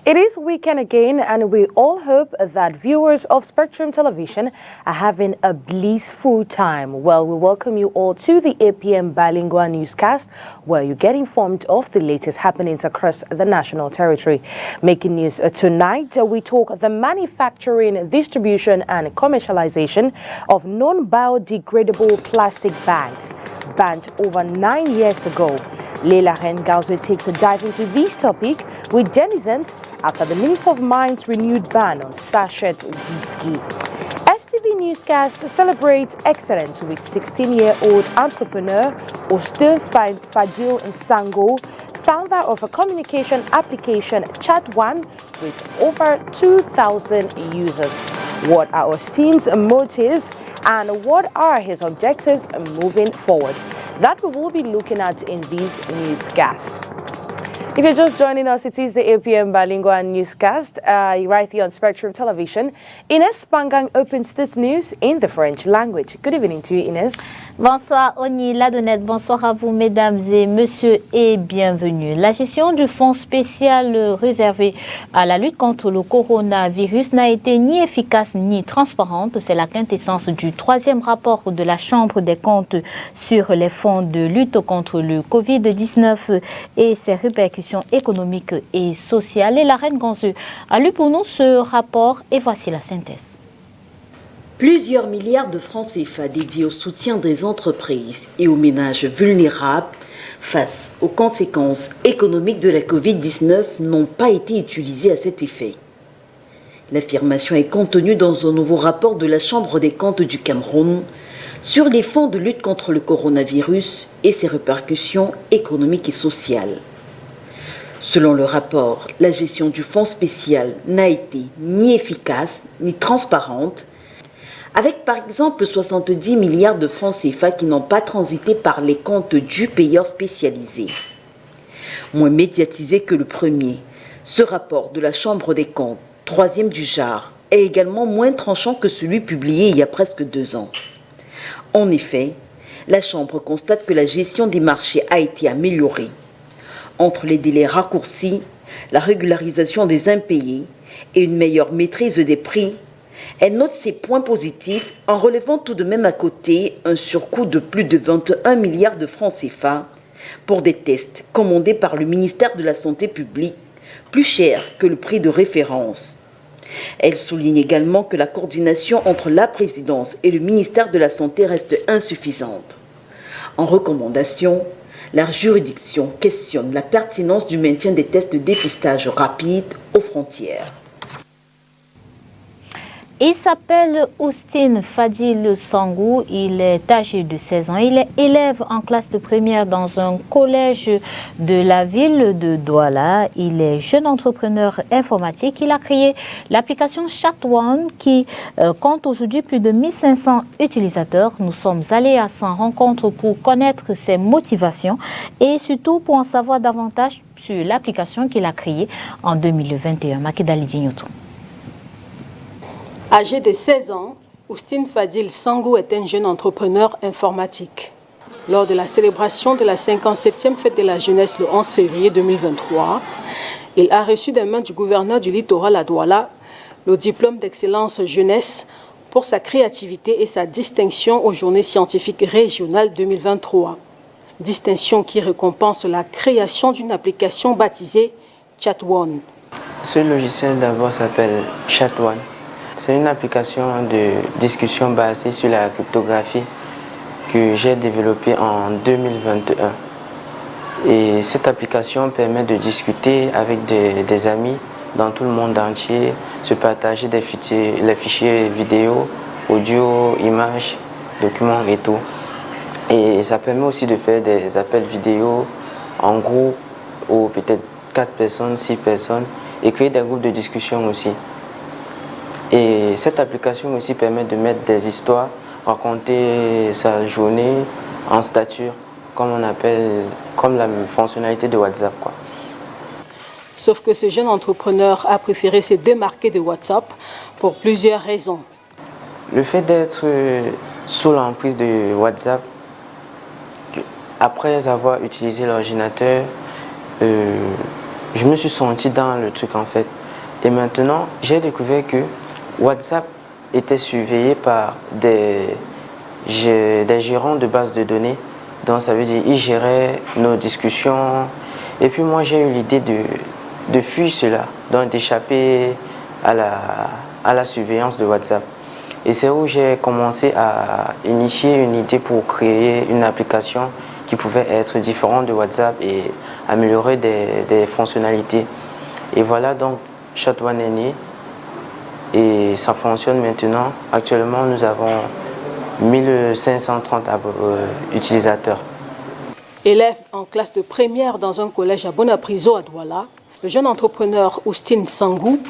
It is weekend again, and we all hope that viewers of Spectrum Television are having a blissful time. Well, we welcome you all to the APM Bilingual Newscast, where you get informed of the latest happenings across the national territory. Making news tonight, we talk the manufacturing, distribution, and commercialization of non-biodegradable plastic bags, banned over 9 years ago. Leila Hengauzwe takes a dive into this topic with denizens after the Minister of Mines renewed ban on sachet whiskey. STV Newscast celebrates excellence with 16-year-old entrepreneur Austin Fadil Nsango, founder of a communication application Chat1 with over 2,000 users. What are Austin's motives and what are his objectives moving forward? That we will be looking at in this newscast. If you're just joining us, it is the APM Bilingual Newscast right here on Spectrum Television. Inès Pangang opens this news in the French language. Good evening to you, Inès. Bonsoir Oni Ladonnette, bonsoir à vous mesdames et messieurs et bienvenue. La gestion du fonds spécial réservé à la lutte contre le coronavirus n'a été ni efficace ni transparente. C'est la quintessence du troisième rapport de la Chambre des comptes sur les fonds de lutte contre le Covid-19 et ses répercussions économiques et sociales. Et la reine Gonzeux a lu pour nous ce rapport et voici la synthèse. Plusieurs milliards de francs CFA dédiés au soutien des entreprises et aux ménages vulnérables face aux conséquences économiques de la Covid-19 n'ont pas été utilisés à cet effet. L'affirmation est contenue dans un nouveau rapport de la Chambre des comptes du Cameroun sur les fonds de lutte contre le coronavirus et ses répercussions économiques et sociales. Selon le rapport, la gestion du fonds spécial n'a été ni efficace ni transparente, avec par exemple 70 milliards de francs CFA qui n'ont pas transité par les comptes du payeur spécialisé. Moins médiatisé que le premier, ce rapport de la Chambre des comptes, troisième du genre, est également moins tranchant que celui publié il y a presque 2 ans. En effet, la Chambre constate que la gestion des marchés a été améliorée. Entre les délais raccourcis, la régularisation des impayés et une meilleure maîtrise des prix, elle note ces points positifs en relevant tout de même à côté un surcoût de plus de 21 milliards de francs CFA pour des tests commandés par le ministère de la Santé publique, plus cher que le prix de référence. Elle souligne également que la coordination entre la présidence et le ministère de la Santé reste insuffisante. En recommandation, la juridiction questionne la pertinence du maintien des tests de dépistage rapide aux frontières. Il s'appelle Austin Fadil Sangou, il est âgé de 16 ans. Il est élève en classe de première dans un collège de la ville de Douala. Il est jeune entrepreneur informatique. Il a créé l'application Chat1 qui compte aujourd'hui plus de 1500 utilisateurs. Nous sommes allés à sa rencontre pour connaître ses motivations et surtout pour en savoir davantage sur l'application qu'il a créée en 2021. Makidali Dignoto. Âgé de 16 ans, Austin Fadil Sangou est un jeune entrepreneur informatique. Lors de la célébration de la 57e fête de la jeunesse le 11 février 2023, il a reçu des mains du gouverneur du littoral à Douala le diplôme d'excellence jeunesse pour sa créativité et sa distinction aux journées scientifiques régionales 2023. Distinction qui récompense la création d'une application baptisée Chat1. Ce logiciel d'abord s'appelle Chat1. C'est une application de discussion basée sur la cryptographie que j'ai développée en 2021. Et cette application permet de discuter avec des amis dans tout le monde entier, se partager les fichiers vidéo, audio, images, documents et tout. Et ça permet aussi de faire des appels vidéo en groupe ou peut-être 4 personnes, 6 personnes et créer des groupes de discussion aussi. Et cette application aussi permet de mettre des histoires, raconter sa journée en stature, comme la fonctionnalité de WhatsApp, quoi. Sauf que ce jeune entrepreneur a préféré se démarquer de WhatsApp pour plusieurs raisons. Le fait d'être sous l'emprise de WhatsApp, après avoir utilisé l'ordinateur, je me suis senti dans le truc en fait. Et maintenant, j'ai découvert que WhatsApp était surveillé par des gérants de bases de données. Donc ça veut dire qu'ils géraient nos discussions. Et puis moi, j'ai eu l'idée de fuir cela, donc d'échapper à la surveillance de WhatsApp. Et c'est où j'ai commencé à initier une idée pour créer une application qui pouvait être différente de WhatsApp et améliorer des fonctionnalités. Et voilà donc Chat1 est né et ça fonctionne maintenant. Actuellement, nous avons 1530 utilisateurs. Élève en classe de première dans un collège à Bonapriso à Douala, le jeune entrepreneur Oustine Sangou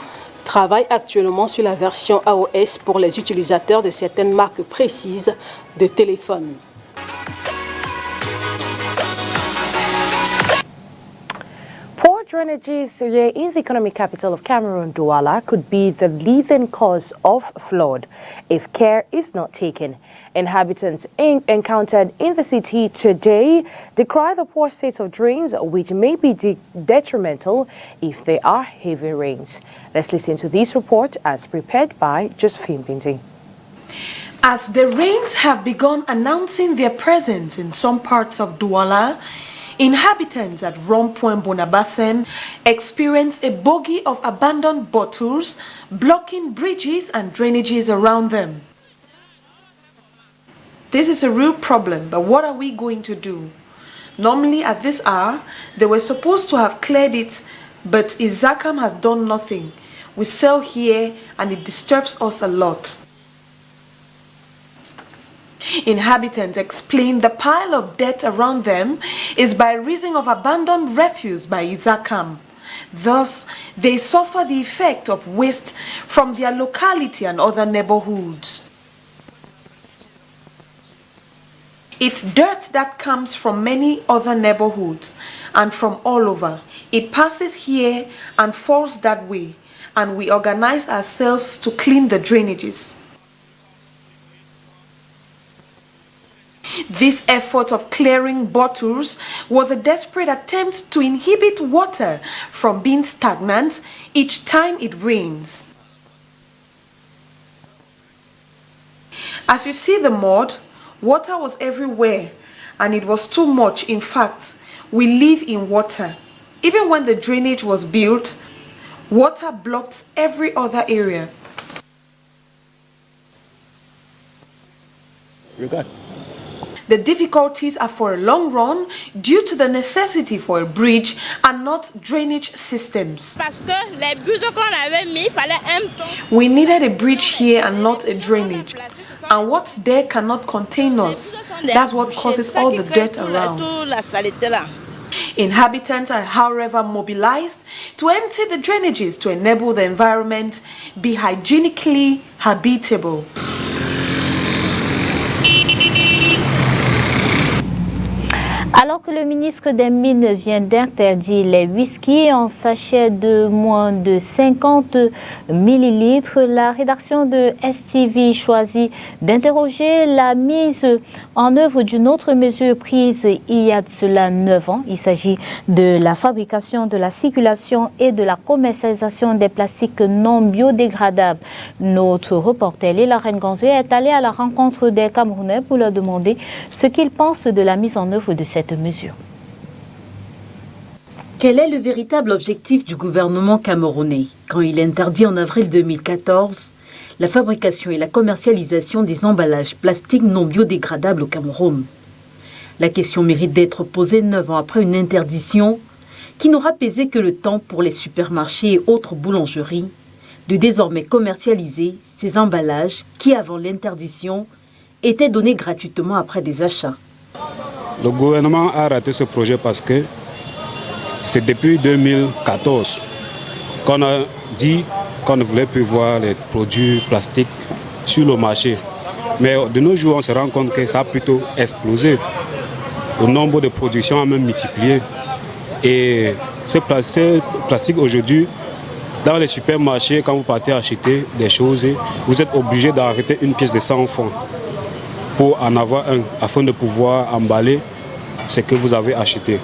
travaille actuellement sur la version iOS pour les utilisateurs de certaines marques précises de téléphones. Poor drainages in the economic capital of Cameroon, Douala, could be the leading cause of flood if care is not taken. Inhabitants encountered in the city today decry the poor state of drains, which may be detrimental if there are heavy rains. Let's listen to this report as prepared by Josephine Binting. As the rains have begun announcing their presence in some parts of Douala, inhabitants at Rond-Point Bonabasen experience a bogey of abandoned bottles blocking bridges and drainages around them. This is a real problem, but what are we going to do? Normally at this hour, they were supposed to have cleared it, but Izakam has done nothing. We sell here and it disturbs us a lot. Inhabitants explain the pile of dirt around them is by reason of abandoned refuse by Izakam. Thus, they suffer the effect of waste from their locality and other neighborhoods. It's dirt that comes from many other neighborhoods and from all over. It passes here and falls that way, and we organize ourselves to clean the drainages. This effort of clearing bottles was a desperate attempt to inhibit water from being stagnant each time it rains. As you see the mud, water was everywhere and it was too much. In fact, we live in water. Even when the drainage was built, water blocked every other area. You're good. The difficulties are for a long run due to the necessity for a bridge and not drainage systems. We needed a bridge here and not a drainage. And what's there cannot contain us. That's what causes all the dirt around. Inhabitants are, however, mobilized to empty the drainages to enable the environment be hygienically habitable. Alors que le ministre des Mines vient d'interdire les whisky en sachet de moins de 50 millilitres, la rédaction de STV choisit d'interroger la mise en œuvre d'une autre mesure prise il y a de cela 9 ans. Il s'agit de la fabrication, de la circulation et de la commercialisation des plastiques non biodégradables. Notre reporter Léla Renganzé est allé à la rencontre des Camerounais pour leur demander ce qu'ils pensent de la mise en œuvre de cette mesure. Quel est le véritable objectif du gouvernement camerounais quand il interdit en avril 2014 la fabrication et la commercialisation des emballages plastiques non biodégradables au Cameroun? La question mérite d'être posée 9 ans après une interdiction qui n'aura pesé que le temps pour les supermarchés et autres boulangeries de désormais commercialiser ces emballages qui, avant l'interdiction, étaient donnés gratuitement après des achats. Le gouvernement a raté ce projet parce que c'est depuis 2014 qu'on a dit qu'on ne voulait plus voir les produits plastiques sur le marché. Mais de nos jours, on se rend compte que ça a plutôt explosé. Le nombre de productions a même multiplié. Et ce plastique aujourd'hui, dans les supermarchés, quand vous partez acheter des choses, vous êtes obligé d'arrêter une pièce de 100 francs pour en avoir un, afin de pouvoir emballer ce que vous avez acheté.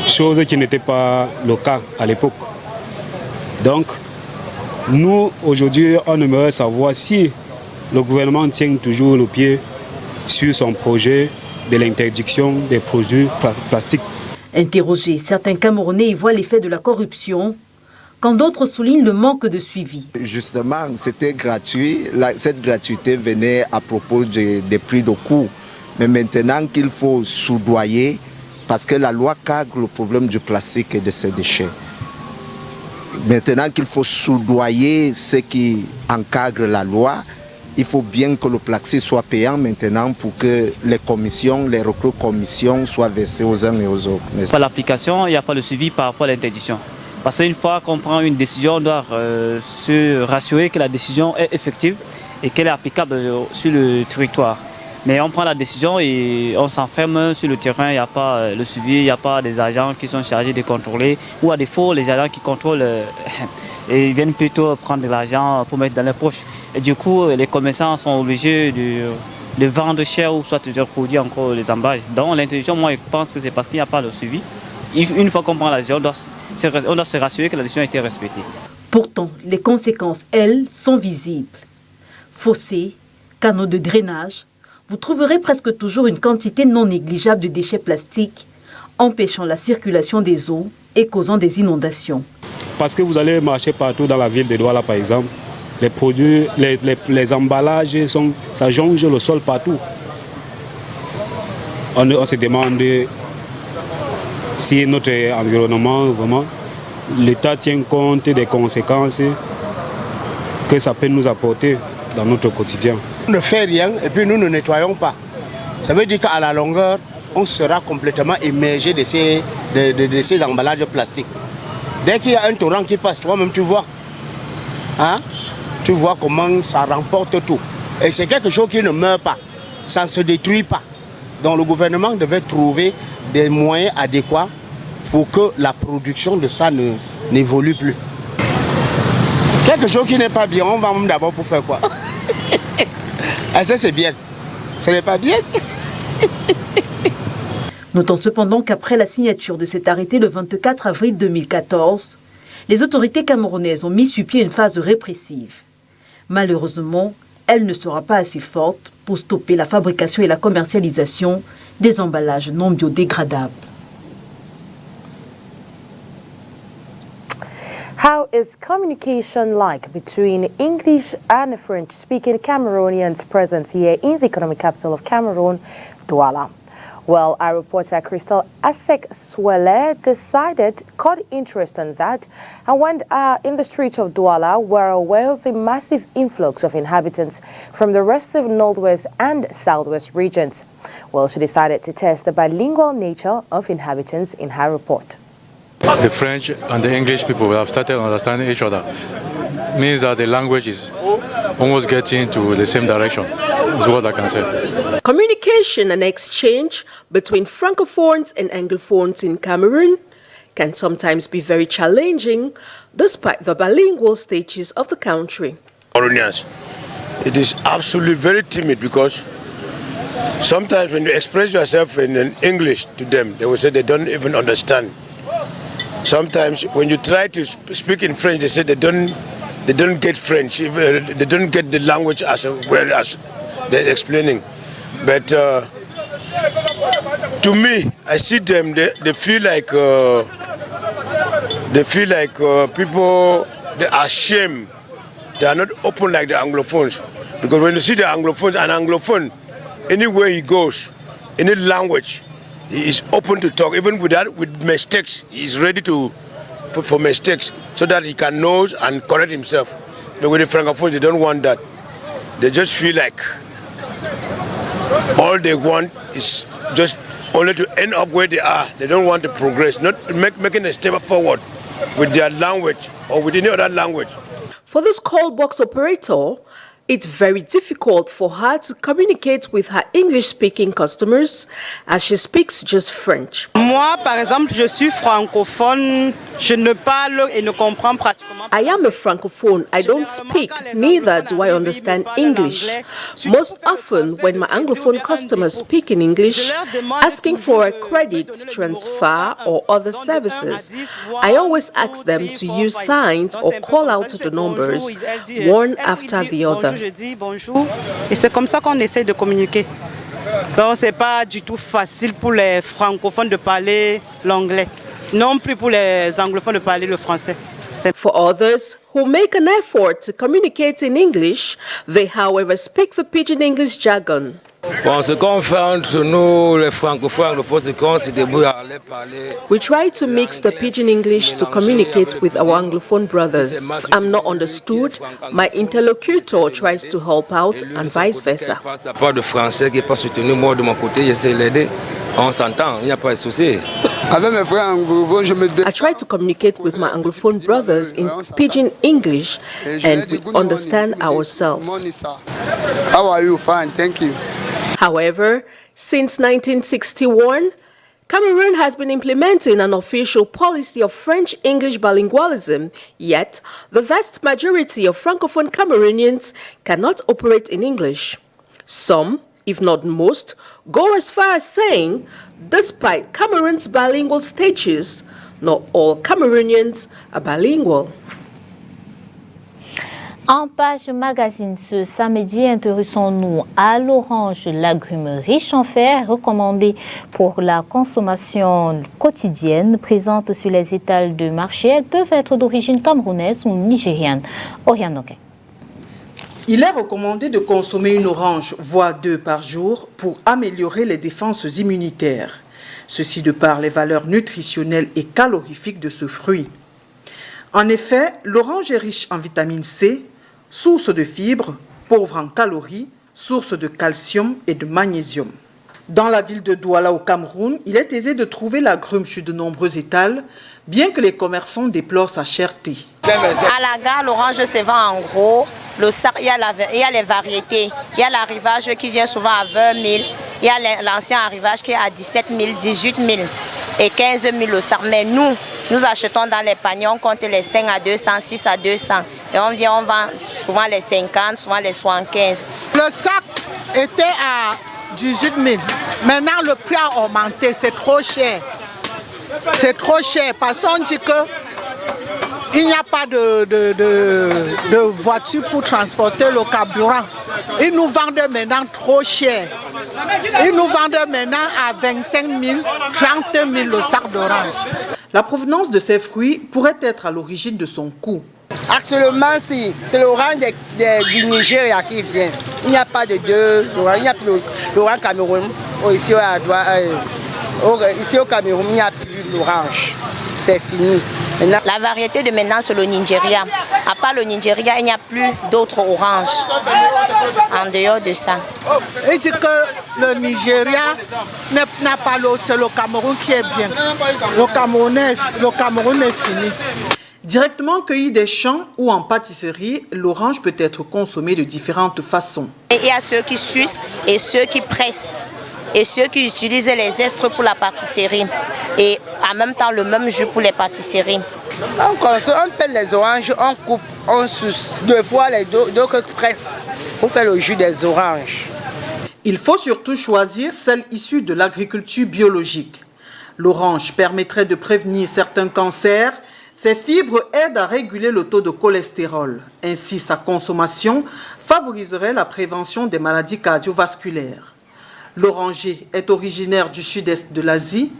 chose qui n'était pas le cas à l'époque. Donc, nous, aujourd'hui, on aimerait savoir si le gouvernement tient toujours le pied sur son projet de l'interdiction des produits plastiques. Interrogés, certains Camerounais y voient l'effet de la corruption, quand d'autres soulignent le manque de suivi. Justement, c'était gratuit. Cette gratuité venait à propos des prix de coût. Mais maintenant qu'il faut soudoyer, parce que la loi cadre le problème du plastique et de ses déchets. Maintenant qu'il faut soudoyer ce qui encadre la loi, il faut bien que le plastique soit payant maintenant pour que les commissions, les recours commissions soient versés aux uns et aux autres. Par l'application, il n'y a pas le suivi par rapport à l'interdiction. Parce qu'une fois qu'on prend une décision, on doit se rassurer que la décision est effective et qu'elle est applicable sur le territoire. Mais on prend la décision et on s'enferme sur le terrain, il n'y a pas le suivi, il n'y a pas des agents qui sont chargés de contrôler. Ou à défaut, les agents qui contrôlent et ils viennent plutôt prendre de l'argent pour mettre dans les poches. Et du coup, les commerçants sont obligés de vendre cher ou soit de reproduire encore les emballages. Donc l'interdiction, moi je pense que c'est parce qu'il n'y a pas de suivi. Une fois qu'on prend la décision, on doit se rassurer que la décision a été respectée. Pourtant, les conséquences, elles, sont visibles. Fossés, canaux de drainage, vous trouverez presque toujours une quantité non négligeable de déchets plastiques, empêchant la circulation des eaux et causant des inondations. Parce que vous allez marcher partout dans la ville de Douala, par exemple, les produits, les emballages, ça jonge le sol partout. On se demande si notre environnement, vraiment, l'État tient compte des conséquences que ça peut nous apporter dans notre quotidien. On ne fait rien et puis nous ne nettoyons pas. Ça veut dire qu'à la longueur, on sera complètement immergé de ces emballages plastiques. Dès qu'il y a un torrent qui passe, toi-même tu vois. Hein? Tu vois comment ça remporte tout. Et c'est quelque chose qui ne meurt pas. Ça ne se détruit pas. Donc le gouvernement devait trouver des moyens adéquats pour que la production de ça n'évolue plus. Quelque chose qui n'est pas bien, on va d'abord pour faire quoi? Ah, ça c'est bien. Ce n'est pas bien. Notons cependant qu'après la signature de cet arrêté le 24 avril 2014, les autorités camerounaises ont mis sur pied une phase répressive. Malheureusement, elle ne sera pas assez forte pour stopper la fabrication et la commercialisation des emballages non biodégradables. How is communication like between English and French-speaking Cameroonians present here in the economic capital of Cameroon, Douala? Well, our reporter Crystal Asek-Swele caught interest in that and went in the streets of Douala, were aware of the massive influx of inhabitants from the rest of Northwest and Southwest regions. Well, she decided to test the bilingual nature of inhabitants in her report. The French and the English people have started understanding each other. It means that the language is almost getting to the same direction, is what I can say. Communication and exchange between Francophones and Anglophones in Cameroon can sometimes be very challenging despite the bilingual stages of the country. It is absolutely very timid because sometimes when you express yourself in English to them, they will say they don't even understand. Sometimes when you try to speak in French, they say they don't get French. They don't get the language as well as they're explaining. But to me, I see them. They feel like people. They are ashamed. They are not open like the Anglophones. Because when you see the Anglophones, an Anglophone, anywhere he goes, any language, he is open to talk, even with mistakes. He is ready for mistakes so that he can know and correct himself. But with the Francophones, they don't want that. They just feel like all they want is just only to end up where they are. They don't want to progress, not making a step forward with their language or with any other language. For this call box operator, it's very difficult for her to communicate with her English-speaking customers as she speaks just French. Moi, par exemple, je suis francophone. Je ne parle et ne comprends pratiquement pas. I am a francophone. I don't speak, neither do I understand English. Most often, when my Anglophone customers speak in English, asking for a credit, transfer, or other services, I always ask them to use signs or call out the numbers, one after the other. Je dis bonjour et c'est comme ça qu'on essaie de communiquer. Donc c'est pas du tout facile pour les francophones de parler l'anglais, non plus pour les anglophones de parler le français. For others who make an effort to communicate in English, they however speak the Pidgin English jargon. Bon, ce qu'on fait entre nous, les francophones, c'est qu'on se débrouille à aller parler. We try to mix the Pidgin English to communicate with our Anglophone brothers. If I'm not understood, my interlocutor tries to help out and vice versa. Ça parle de français qui n'est pas soutenu, moi de mon côté, j'essaie de l'aider. On s'entend, il n'y a pas de souci. I try to communicate with my Anglophone brothers in Pidgin English and we understand ourselves. How are you? Fine, thank you. However, since 1961, Cameroon has been implementing an official policy of French-English bilingualism, yet the vast majority of Francophone Cameroonians cannot operate in English. Some, if not most, go as far as saying, despite Cameroon's bilingual status, not all Cameroonians are bilingual. En page magazine ce samedi, intéressons-nous à l'orange, l'agrume riche en fer, recommandé pour la consommation quotidienne, présente sur les étals de marché. Elles peuvent être d'origine camerounaise ou nigériane. Oriane Noké. Il est recommandé de consommer une orange, voire 2 par jour, pour améliorer les défenses immunitaires. Ceci de par les valeurs nutritionnelles et calorifiques de ce fruit. En effet, l'orange est riche en vitamine C, source de fibres, pauvre en calories, source de calcium et de magnésium. Dans la ville de Douala au Cameroun, il est aisé de trouver l'agrume sur de nombreux étals, bien que les commerçants déplorent sa cherté. À la gare, l'orange se vend en gros. Le sac, il y a les variétés. Il y a l'arrivage qui vient souvent à 20 000. Il y a l'ancien arrivage qui est à 17 000, 18 000 et 15 000 le sac. Mais nous achetons dans les paniers, on compte les 5 à 200, 6 à 200. Et on vend souvent les 50, souvent les 75. Le sac était à 18 000. Maintenant, le prix a augmenté, c'est trop cher. C'est trop cher parce qu'on dit que il n'y a pas de voiture pour transporter le carburant. Ils nous vendent maintenant trop cher. Ils nous vendent maintenant à 25 000, 30 000 le sac d'orange. La provenance de ces fruits pourrait être à l'origine de son coût. Actuellement, c'est l'orange du Nigeria qui vient. Il n'y a pas de deux oranges. Il n'y a plus l'orange Cameroun. Ici au Cameroun, il n'y a plus l'orange. C'est fini. Maintenant, la variété de maintenant, c'est le Nigeria. À part le Nigeria, il n'y a plus d'autres oranges en dehors de ça. Il dit que le Nigeria n'a pas l'eau, c'est le Cameroun qui est bien. Le Cameroun est fini. Directement cueilli des champs ou en pâtisserie, l'orange peut être consommée de différentes façons. Et il y a ceux qui sucent et ceux qui pressent. Et ceux qui utilisent les zestres pour la pâtisserie. Et en même temps, le même jus pour les pâtisseries. On pèle les oranges, on coupe, on suce. Deux fois les deux que presse pour faire le jus des oranges. Il faut surtout choisir celle issue de l'agriculture biologique. L'orange permettrait de prévenir certains cancers. Ses fibres aident à réguler le taux de cholestérol. Ainsi, sa consommation favoriserait la prévention des maladies cardiovasculaires. L'oranger est originaire du sud-est de l'Asie.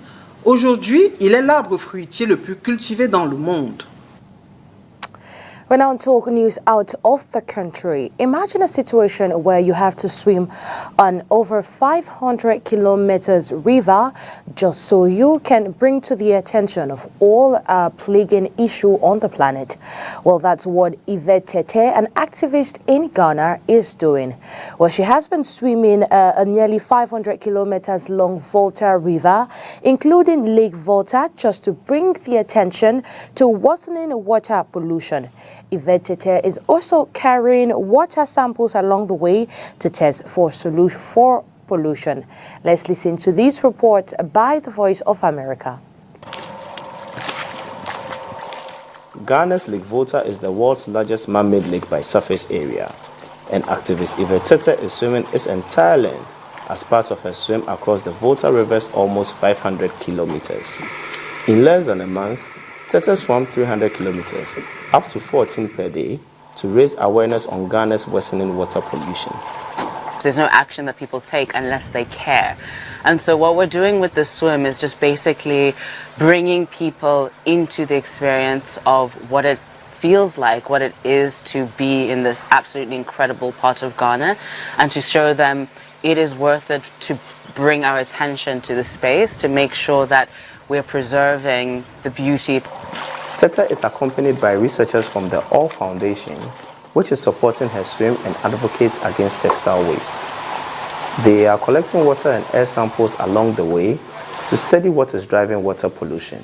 Aujourd'hui, il est l'arbre fruitier le plus cultivé dans le monde. We now talk news out of the country. Imagine a situation where you have to swim an over 500 kilometers river just so you can bring to the attention of all a plaguing issue on the planet. Well, that's what Yvette Tete, an activist in Ghana, is doing. Well, she has been swimming a nearly 500 kilometers long Volta River, including Lake Volta, just to bring the attention to worsening water pollution. Yvette Tete is also carrying water samples along the way to test for pollution. Let's listen to this report by the Voice of America. Ghana's Lake Volta is the world's largest man-made lake by surface area, and activist Yvette Tete is swimming its entire length as part of her swim across the Volta River's almost 500 kilometers. In less than a month, Tete swam 300 kilometers, up to 14 per day, to raise awareness on Ghana's worsening water pollution. There's no action that people take unless they care. And so what we're doing with the swim is just basically bringing people into the experience of what it feels like, what it is to be in this absolutely incredible part of Ghana, and to show them it is worth it to bring our attention to the space, to make sure that we're preserving the beauty. Tete is accompanied by researchers from the All Foundation, which is supporting her swim and advocates against textile waste. They are collecting water and air samples along the way to study what is driving water pollution.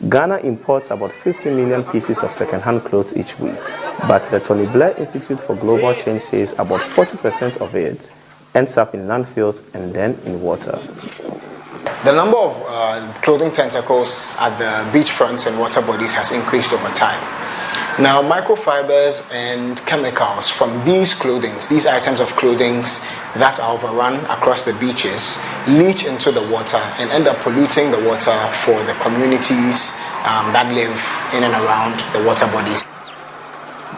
Ghana imports about 50 million pieces of second-hand clothes each week, but the Tony Blair Institute for Global Change says about 40% of it ends up in landfills and then in water. The number of clothing tentacles at the beachfronts and water bodies has increased over time. Now, microfibers and chemicals from these items of clothing that are overrun across the beaches leach into the water and end up polluting the water for the communities that live in and around the water bodies.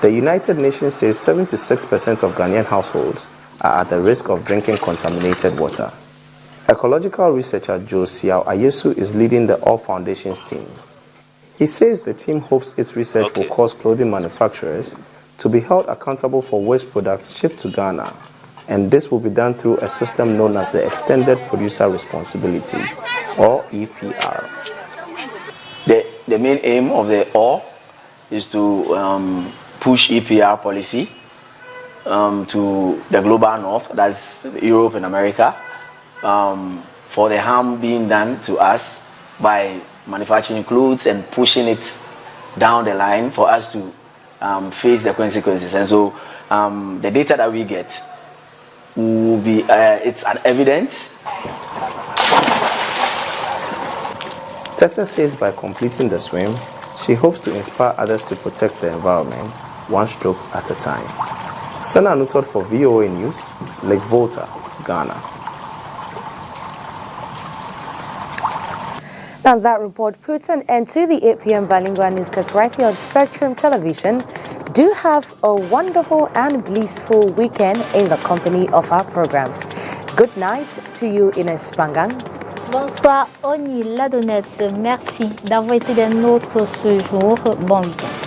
The United Nations says 76% of Ghanaian households are at the risk of drinking contaminated water. Ecological researcher Joe Siao Ayesu is leading the All Foundation's team. He says the team hopes its research will cause clothing manufacturers to be held accountable for waste products shipped to Ghana, and this will be done through a system known as the Extended Producer Responsibility, or EPR. The main aim of the OR is to push EPR policy to the global north, that's Europe and America, for the harm being done to us by manufacturing clothes and pushing it down the line for us to face the consequences. And so the data that we get will be, it's an evidence. Tete says by completing the swim, she hopes to inspire others to protect the environment, one stroke at a time. Sana Anutot for VOA News, Lake Volta, Ghana. Now that report puts an end to the 8 p.m. bilingual newscast right here on Spectrum Television. Do have a wonderful and blissful weekend in the company of our programs. Good night to you, Ines Pangang. Bonsoir, Oni Ladonnette. Merci d'avoir été des nôtres ce jour. Bon week-end.